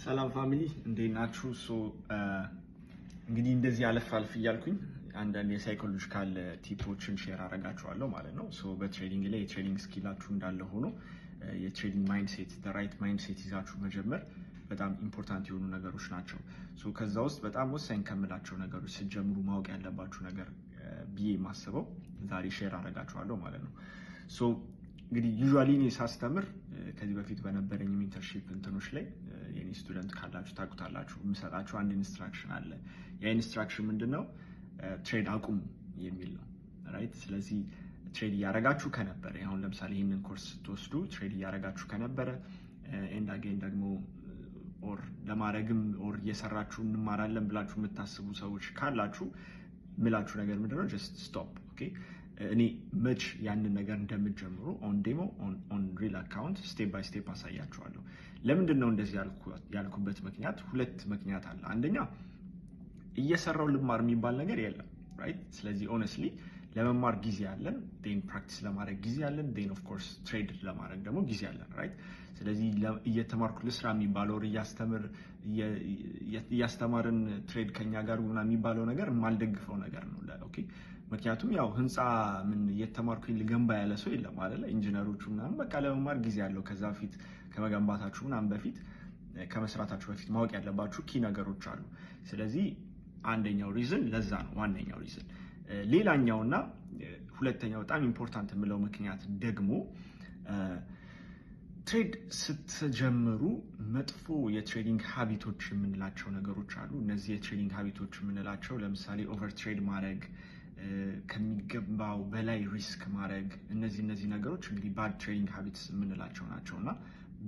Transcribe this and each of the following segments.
ሰላም ፋሚሊ እንዴት ናችሁ? እንግዲህ እንደዚህ አለፍ እያልኩኝ አንዳንድ የሳይኮሎጂካል ቲፖችን ሼር አደርጋችኋለሁ ማለት ነው። በትሬዲንግ ላይ የትሬዲንግ ስኪላችሁ እንዳለ ሆኖ የትሬዲንግ ማይንድሴት ራይት ማይንድሴት ይዛችሁ መጀመር በጣም ኢምፖርታንት የሆኑ ነገሮች ናቸው። ከዛ ውስጥ በጣም ወሳኝ ከምላቸው ነገሮች ስትጀምሩ ማወቅ ያለባችሁ ነገር ብዬ ማስበው ዛሬ ሼር አደርጋችኋለሁ ማለት ነው። እንግዲህ ዩዥዋሊ እኔ ሳስተምር ከዚህ በፊት በነበረኝ ኢንተርንሺፕ እንትኖች ላይ የኔ ስቱደንት ካላችሁ ታውቁታላችሁ የምሰጣችሁ አንድ ኢንስትራክሽን አለ። ያ ኢንስትራክሽን ምንድነው? ትሬድ አቁሙ የሚል ነው ራይት። ስለዚህ ትሬድ እያደረጋችሁ ከነበረ አሁን ለምሳሌ ይህንን ኮርስ ስትወስዱ ትሬድ እያደረጋችሁ ከነበረ ኤንድ አጌን ደግሞ ኦር ለማድረግም ኦር እየሰራችሁ እንማራለን ብላችሁ የምታስቡ ሰዎች ካላችሁ ምላችሁ ነገር ምንድነው? ጀስት ስቶፕ። ኦኬ እኔ መች ያንን ነገር እንደምትጀምሩ ኦን ዴሞ ኦን ሪል አካውንት ስቴፕ ባይ ስቴፕ አሳያችኋለሁ። ለምንድን ነው እንደዚህ ያልኩበት ምክንያት ሁለት ምክንያት አለ። አንደኛ እየሰራው ልማር የሚባል ነገር የለም ራይት። ስለዚህ ኦነስትሊ ለመማር ጊዜ አለን፣ ዴን ፕራክቲስ ለማድረግ ጊዜ አለን፣ ዴን ኦፍ ኮርስ ትሬድ ለማድረግ ደግሞ ጊዜ አለን ራይት። ስለዚህ እየተማርኩ ልስራ የሚባለው እያስተማርን ትሬድ ከኛ ጋር ምናምን የሚባለው ነገር የማልደግፈው ነገር ነው። ኦኬ ምክንያቱም ያው ህንፃ ምን እየተማርኩኝ ልገንባ ያለ ሰው የለም አይደለ? ኢንጂነሮቹ ምናምን በቃ ለመማር ጊዜ አለው። ከዛ በፊት ከመገንባታችሁ ምናምን በፊት ከመስራታችሁ በፊት ማወቅ ያለባችሁ ኪ ነገሮች አሉ። ስለዚህ አንደኛው ሪዝን ለዛ ነው፣ ዋነኛው ሪዝን። ሌላኛውና ሁለተኛው በጣም ኢምፖርታንት የምለው ምክንያት ደግሞ ትሬድ ስትጀምሩ መጥፎ የትሬዲንግ ሀቢቶች የምንላቸው ነገሮች አሉ። እነዚህ የትሬዲንግ ሀቢቶች የምንላቸው ለምሳሌ ኦቨር ትሬድ ማድረግ፣ ከሚገባው በላይ ሪስክ ማድረግ፣ እነዚህ ነገሮች እንግዲህ ባድ ትሬዲንግ ሀቢትስ የምንላቸው ናቸው እና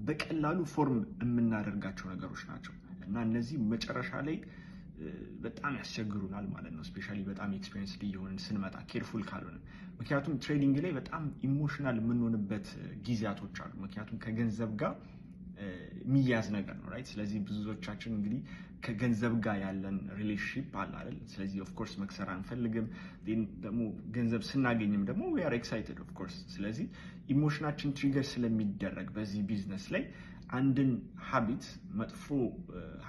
በቀላሉ ፎርም የምናደርጋቸው ነገሮች ናቸው እና እነዚህ መጨረሻ ላይ በጣም ያስቸግሩናል ማለት ነው። ስፔሻሊ በጣም ኤክስፔሪንስ እየሆንን ስንመጣ ኬርፉል ካልሆነ። ምክንያቱም ትሬዲንግ ላይ በጣም ኢሞሽናል የምንሆንበት ጊዜያቶች አሉ። ምክንያቱም ከገንዘብ ጋር የሚያዝ ነገር ነው ራይት። ስለዚህ ብዙዎቻችን እንግዲህ ከገንዘብ ጋር ያለን ሪሌሽንሺፕ አለ አይደል? ስለዚህ ኦፍ ኮርስ መክሰር አንፈልግም፣ ደግሞ ገንዘብ ስናገኝም ደግሞ ዊ አር ኤክሳይትድ ኦፍ ኮርስ። ስለዚህ ኢሞሽናችን ትሪገር ስለሚደረግ በዚህ ቢዝነስ ላይ አንድን ሀቢት መጥፎ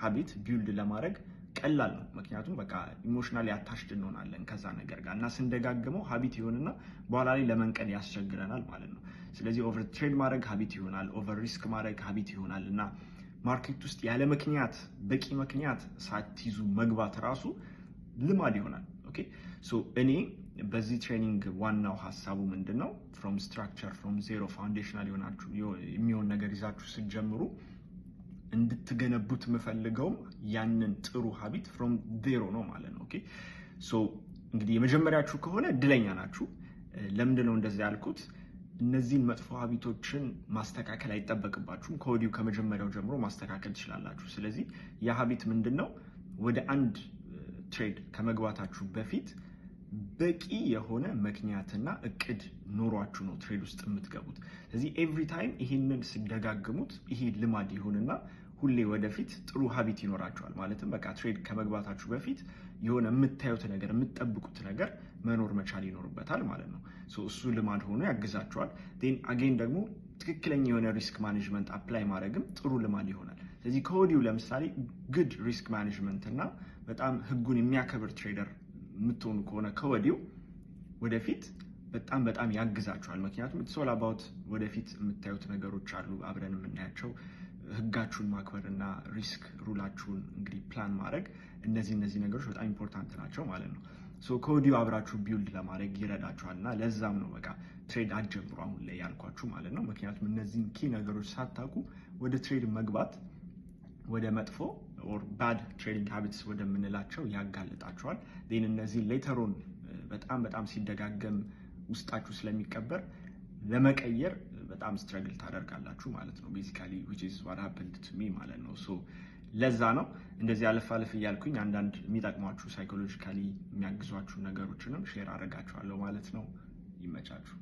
ሀቢት ቢውልድ ለማድረግ ቀላል ነው። ምክንያቱም በቃ ኢሞሽናሊ አታችድ እንሆናለን ከዛ ነገር ጋር እና ስንደጋግመው ሀቢት ይሆንና በኋላ ላይ ለመንቀል ያስቸግረናል ማለት ነው። ስለዚህ ኦቨር ትሬድ ማድረግ ሀቢት ይሆናል፣ ኦቨር ሪስክ ማድረግ ሀቢት ይሆናል እና ማርኬት ውስጥ ያለ ምክንያት በቂ ምክንያት ሳትይዙ መግባት ራሱ ልማድ ይሆናል። ኦኬ እኔ በዚህ ትሬኒንግ ዋናው ሀሳቡ ምንድን ነው? ፍሮም ስትራክቸር ፍሮም ዜሮ ፋውንዴሽናል የሚሆን ነገር ይዛችሁ ስትጀምሩ እንድትገነቡት የምፈልገውም ያንን ጥሩ ሀቢት ፍሮም ዜሮ ነው ማለት ነው። ኦኬ እንግዲህ የመጀመሪያችሁ ከሆነ እድለኛ ናችሁ። ለምንድን ነው እንደዚህ ያልኩት? እነዚህን መጥፎ ሀቢቶችን ማስተካከል አይጠበቅባችሁም። ከወዲሁ ከመጀመሪያው ጀምሮ ማስተካከል ትችላላችሁ። ስለዚህ የሀቢት ምንድን ነው? ወደ አንድ ትሬድ ከመግባታችሁ በፊት በቂ የሆነ ምክንያትና እቅድ ኖሯችሁ ነው ትሬድ ውስጥ የምትገቡት። ስለዚህ ኤቭሪ ታይም ይሄንን ስደጋግሙት ይሄ ልማድ ይሁንና ሁሌ ወደፊት ጥሩ ሀቢት ይኖራችኋል። ማለትም በቃ ትሬድ ከመግባታችሁ በፊት የሆነ የምታዩት ነገር የምትጠብቁት ነገር መኖር መቻል ይኖርበታል ማለት ነው። እሱ ልማድ ሆኖ ያግዛችኋል። ዴን አጌን ደግሞ ትክክለኛ የሆነ ሪስክ ማኔጅመንት አፕላይ ማድረግም ጥሩ ልማድ ይሆናል። ስለዚህ ከወዲሁ ለምሳሌ ጉድ ሪስክ ማኔጅመንት እና በጣም ህጉን የሚያከብር ትሬደር የምትሆኑ ከሆነ ከወዲሁ ወደፊት በጣም ያግዛችኋል። ምክንያቱም ኢትስ ኦል አባውት ወደፊት የምታዩት ነገሮች አሉ አብረን የምናያቸው። ህጋችሁን ማክበር እና ሪስክ ሩላችሁን እንግዲህ ፕላን ማድረግ እነዚህ ነገሮች በጣም ኢምፖርታንት ናቸው ማለት ነው። ከወዲሁ አብራችሁ ቢውልድ ለማድረግ ይረዳችኋል እና ለዛም ነው በቃ ትሬድ አትጀምሩ አሁን ላይ ያልኳችሁ ማለት ነው። ምክንያቱም እነዚህን ኪ ነገሮች ሳታውቁ ወደ ትሬድ መግባት ወደ መጥፎ ኦር ባድ ትሬዲንግ ሃቢትስ ወደምንላቸው ያጋልጣችኋል። ዴን እነዚህ ሌተሮን በጣም ሲደጋገም ውስጣችሁ ስለሚቀበር ለመቀየር በጣም ስትረግል ታደርጋላችሁ ማለት ነው። ቤዚካሊ which is what happened to me ማለት ነው። ለዛ ነው እንደዚህ አለፍ እያልኩኝ አንዳንድ የሚጠቅሟችሁ ሳይኮሎጂካሊ የሚያግዟችሁ ነገሮችንም ሼር አደርጋችኋለሁ ማለት ነው። ይመቻችሁ።